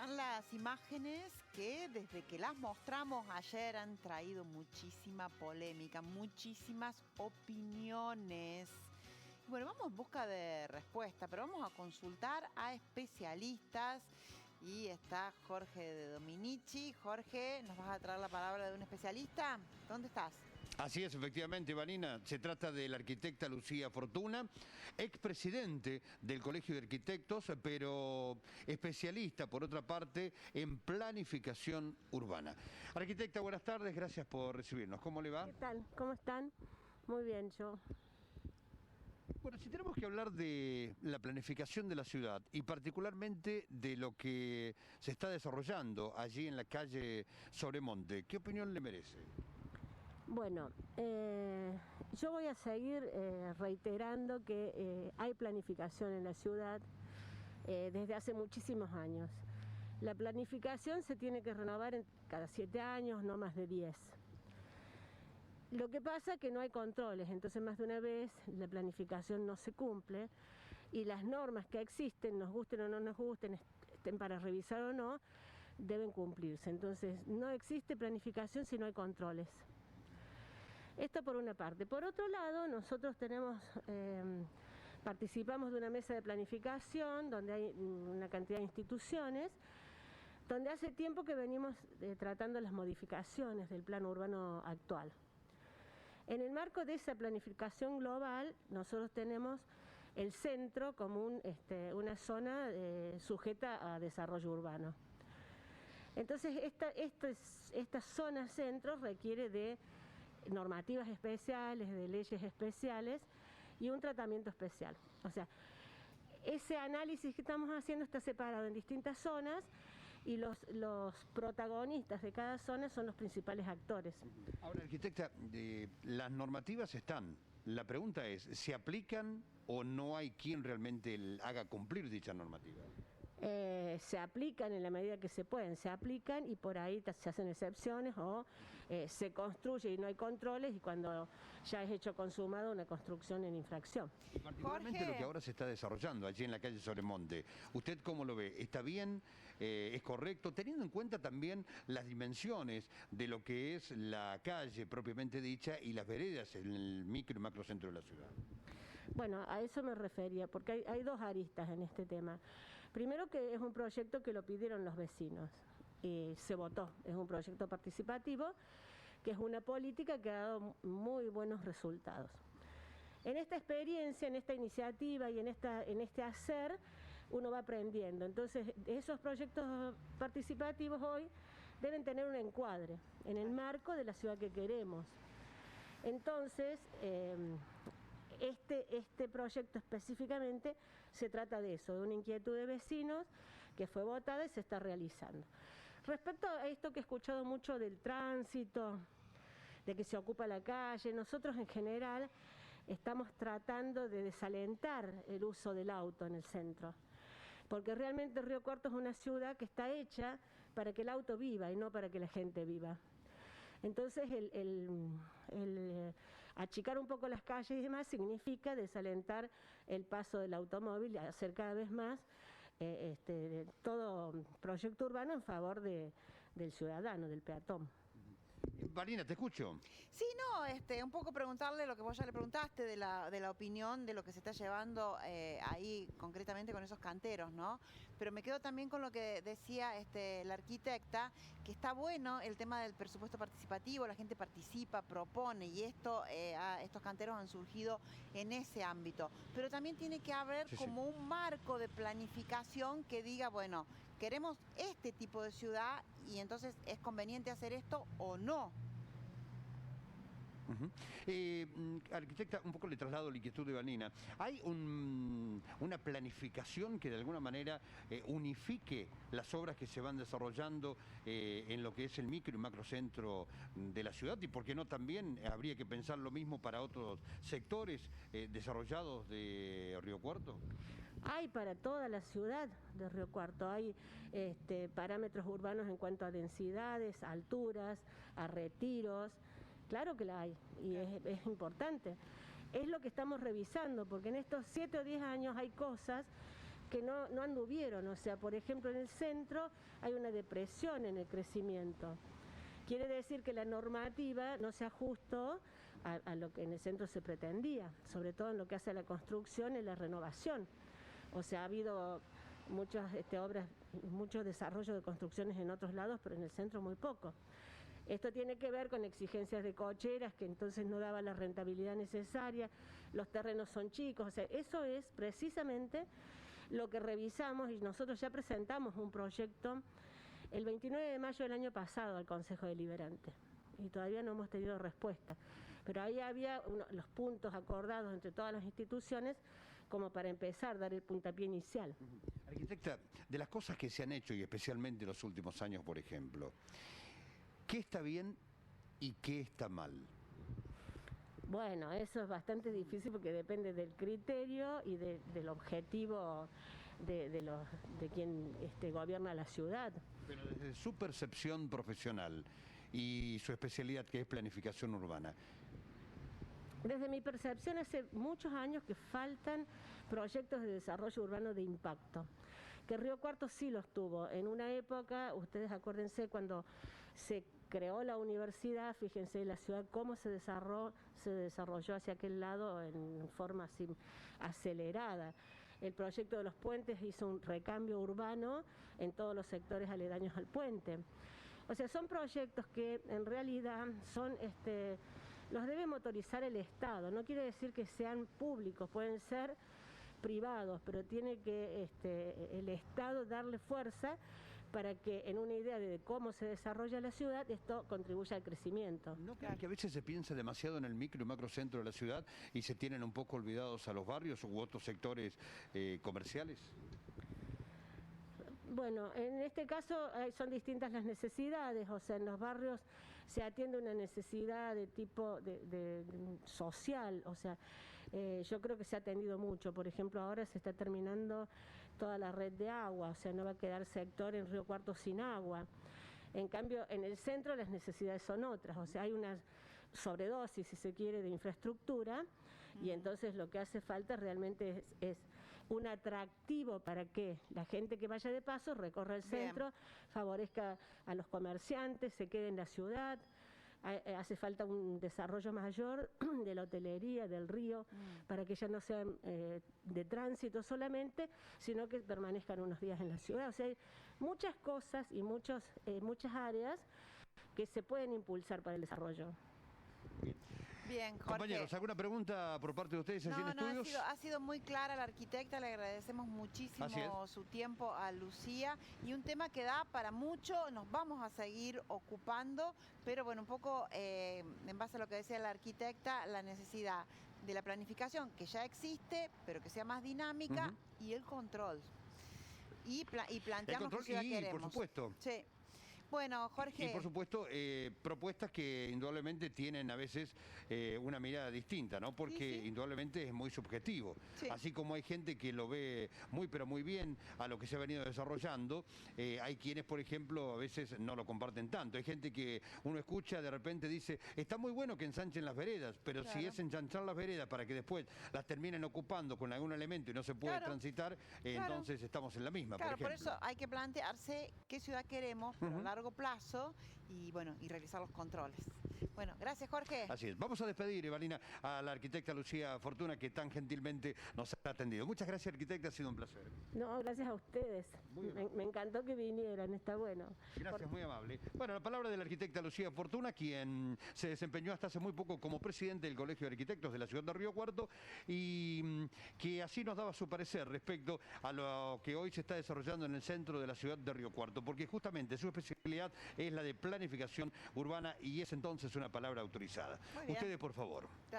están las imágenes que desde que las mostramos ayer han traído muchísima polémica, muchísimas opiniones. Bueno, vamos en busca de respuesta, pero vamos a consultar a especialistas. Y está Jorge de Dominici. Jorge, ¿nos vas a traer la palabra de un especialista? ¿Dónde estás? Así es, efectivamente, Vanina. Se trata de la arquitecta Lucía Fortuna, expresidente del Colegio de Arquitectos, pero especialista, por otra parte, en planificación urbana. Arquitecta, buenas tardes, gracias por recibirnos. ¿Cómo le va? ¿Qué tal? ¿Cómo están? Muy bien, yo. Bueno, si tenemos que hablar de la planificación de la ciudad y particularmente de lo que se está desarrollando allí en la calle Sobremonte, ¿qué opinión le merece? Bueno, yo voy a seguir reiterando que hay planificación en la ciudad desde hace muchísimos años. La planificación se tiene que renovar cada 7 años, no más de 10. Lo que pasa es que no hay controles, entonces más de una vez la planificación no se cumple y las normas que existen, nos gusten o no nos gusten, estén para revisar o no, deben cumplirse. Entonces no existe planificación si no hay controles. Esto por una parte. Por otro lado, nosotros participamos de una mesa de planificación donde hay una cantidad de instituciones, donde hace tiempo que venimos tratando las modificaciones del plan urbano actual. En el marco de esa planificación global, nosotros tenemos el centro como una zona sujeta a desarrollo urbano. Entonces, esta zona centro requiere de normativas especiales, de leyes especiales y un tratamiento especial. O sea, ese análisis que estamos haciendo está separado en distintas zonas y los protagonistas de cada zona son los principales actores. Ahora, arquitecta, las normativas están. La pregunta es, ¿se aplican o no hay quien realmente haga cumplir dicha normativa? Se aplican en la medida que se pueden, se aplican y por ahí se hacen excepciones o se construye y no hay controles y cuando ya es hecho consumado una construcción en infracción. Particularmente Jorge, lo que ahora se está desarrollando allí en la calle Sobremonte, ¿usted cómo lo ve? ¿Está bien? ¿Es correcto? Teniendo en cuenta también las dimensiones de lo que es la calle propiamente dicha y las veredas en el micro y macro centro de la ciudad. Bueno, a eso me refería, porque hay dos aristas en este tema. Primero que es un proyecto que lo pidieron los vecinos y se votó, es un proyecto participativo, que es una política que ha dado muy buenos resultados. En esta experiencia, en esta iniciativa y en este hacer, uno va aprendiendo. Entonces, esos proyectos participativos hoy deben tener un encuadre en el marco de la ciudad que queremos. Entonces, este proyecto específicamente se trata de eso, de una inquietud de vecinos que fue votada y se está realizando. Respecto a esto que he escuchado mucho del tránsito, de que se ocupa la calle, nosotros en general estamos tratando de desalentar el uso del auto en el centro, porque realmente Río Cuarto es una ciudad que está hecha para que el auto viva y no para que la gente viva. Entonces, el achicar un poco las calles y demás significa desalentar el paso del automóvil y hacer cada vez más todo proyecto urbano en favor del ciudadano, del peatón. Vanina, te escucho. sí, no, un poco preguntarle lo que vos ya le preguntaste de la opinión de lo que se está llevando ahí concretamente con esos canteros, ¿no? Pero me quedo también con lo que decía la arquitecta, que está bueno el tema del presupuesto participativo, la gente participa, propone y estos canteros han surgido en ese ámbito. Pero también tiene que haber como un marco de planificación que diga, bueno, queremos este tipo de ciudad y entonces es conveniente hacer esto o no. Arquitecta, un poco le traslado la inquietud de Vanina. ¿Hay una planificación que de alguna manera unifique las obras que se van desarrollando en lo que es el micro y macrocentro de la ciudad? ¿Y por qué no también habría que pensar lo mismo para otros sectores desarrollados de Río Cuarto? Hay para toda la ciudad de Río Cuarto, hay parámetros urbanos en cuanto a densidades, alturas, a retiros. Claro que la hay y es importante. Es lo que estamos revisando, porque en estos 7 o 10 años hay cosas que no anduvieron. O sea, por ejemplo, en el centro hay una depresión en el crecimiento. Quiere decir que la normativa no se ajustó a lo que en el centro se pretendía, sobre todo en lo que hace a la construcción y la renovación. O sea, ha habido muchas obras, mucho desarrollo de construcciones en otros lados, pero en el centro muy poco. Esto tiene que ver con exigencias de cocheras, que entonces no daba la rentabilidad necesaria, los terrenos son chicos, o sea, eso es precisamente lo que revisamos, y nosotros ya presentamos un proyecto el 29 de mayo del año pasado al Consejo Deliberante, y todavía no hemos tenido respuesta. Pero ahí había los puntos acordados entre todas las instituciones como para empezar a dar el puntapié inicial. Arquitecta, de las cosas que se han hecho, y especialmente en los últimos años, por ejemplo, ¿qué está bien y qué está mal? Bueno, eso es bastante difícil porque depende del criterio y del objetivo de quien gobierna la ciudad. Pero desde su percepción profesional y su especialidad, que es planificación urbana. Desde mi percepción, hace muchos años que faltan proyectos de desarrollo urbano de impacto. Que Río Cuarto sí los tuvo. En una época, ustedes acuérdense, cuando se creó la universidad, fíjense la ciudad cómo se desarrolló hacia aquel lado en forma así acelerada. El proyecto de los puentes hizo un recambio urbano en todos los sectores aledaños al puente. O sea, son proyectos que en realidad son los debe motorizar el Estado. No quiere decir que sean públicos, pueden ser privados, pero tiene que el Estado darle fuerza para que en una idea de cómo se desarrolla la ciudad, esto contribuya al crecimiento. ¿No creen que a veces se piensa demasiado en el micro y macrocentro de la ciudad y se tienen un poco olvidados a los barrios u otros sectores comerciales? Bueno, en este caso son distintas las necesidades, o sea, en los barrios se atiende una necesidad de tipo social, o sea, yo creo que se ha atendido mucho. Por ejemplo, ahora se está terminando toda la red de agua, o sea, no va a quedar sector en Río Cuarto sin agua. En cambio, en el centro las necesidades son otras, o sea, hay una sobredosis, si se quiere, de infraestructura, y entonces lo que hace falta realmente es un atractivo para que la gente que vaya de paso recorra el centro, favorezca a los comerciantes, se quede en la ciudad. Hace falta un desarrollo mayor de la hotelería, del río, para que ya no sean de tránsito solamente, sino que permanezcan unos días en la ciudad. O sea, hay muchas cosas y muchas áreas que se pueden impulsar para el desarrollo. Bien, Jorge. Compañeros, ¿alguna pregunta por parte de ustedes allí en estudios? Ha sido muy clara la arquitecta, le agradecemos muchísimo su tiempo a Lucía, y un tema que da para mucho, nos vamos a seguir ocupando, pero bueno, un poco en base a lo que decía la arquitecta, la necesidad de la planificación que ya existe, pero que sea más dinámica, y el control. Y planteamos qué ciudad queremos. Por supuesto. Sí. Bueno, Jorge. Y por supuesto, propuestas que indudablemente tienen a veces una mirada distinta, ¿no? Porque indudablemente es muy subjetivo. Sí. Así como hay gente que lo ve muy pero muy bien a lo que se ha venido desarrollando, hay quienes, por ejemplo, a veces no lo comparten tanto. Hay gente que uno escucha, de repente dice, está muy bueno que ensanchen las veredas, pero si es ensanchar las veredas para que después las terminen ocupando con algún elemento y no se puede transitar, entonces estamos en la misma, por ejemplo. Por eso hay que plantearse qué ciudad queremos a largo plazo y bueno, y realizar los controles. Bueno, gracias, Jorge. Así es. Vamos a despedir, Evalina, a la arquitecta Lucía Fortuna, que tan gentilmente nos ha atendido. Muchas gracias, arquitecta, ha sido un placer. No, gracias a ustedes. Me encantó que vinieran, está bueno. Gracias, muy amable. Bueno, la palabra de la arquitecta Lucía Fortuna, quien se desempeñó hasta hace muy poco como presidente del Colegio de Arquitectos de la ciudad de Río Cuarto, y que así nos daba su parecer respecto a lo que hoy se está desarrollando en el centro de la ciudad de Río Cuarto, porque justamente su especialidad es la de planificación urbana y es entonces una palabra autorizada. Ustedes, por favor. Gracias.